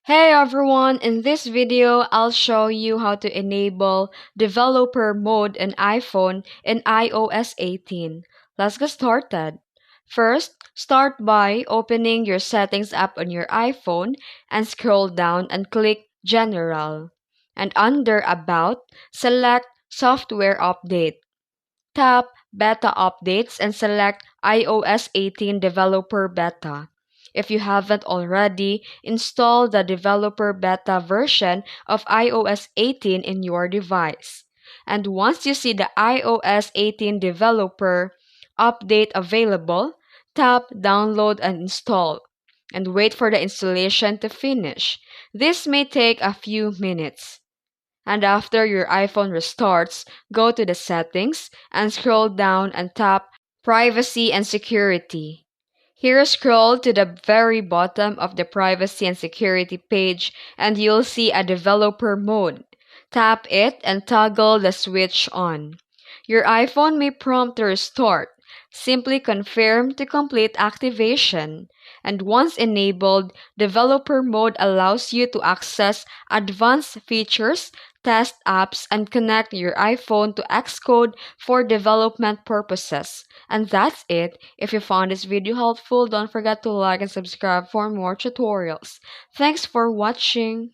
Hey everyone, in this video, I'll show you how to enable developer mode in iPhone in iOS 18. Let's get started. First, start by opening your settings app on your iPhone and scroll down and click General. And under About, select Software Update. Tap Beta Updates and select iOS 18 Developer Beta. If you haven't already, install the developer beta version of iOS 18 in your device. And once you see the iOS 18 developer update available, tap Download and Install and wait for the installation to finish. This may take a few minutes. And after your iPhone restarts, go to the settings and scroll down and tap Privacy and Security. Here, scroll to the very bottom of the Privacy and Security page and you'll see a developer mode. Tap it and toggle the switch on. Your iPhone may prompt to restart. Simply confirm to complete activation. And once enabled, developer mode allows you to access advanced features, test apps, and connect your iPhone to Xcode for development purposes. And that's it. If you found this video helpful, don't forget to like and subscribe for more tutorials. Thanks for watching.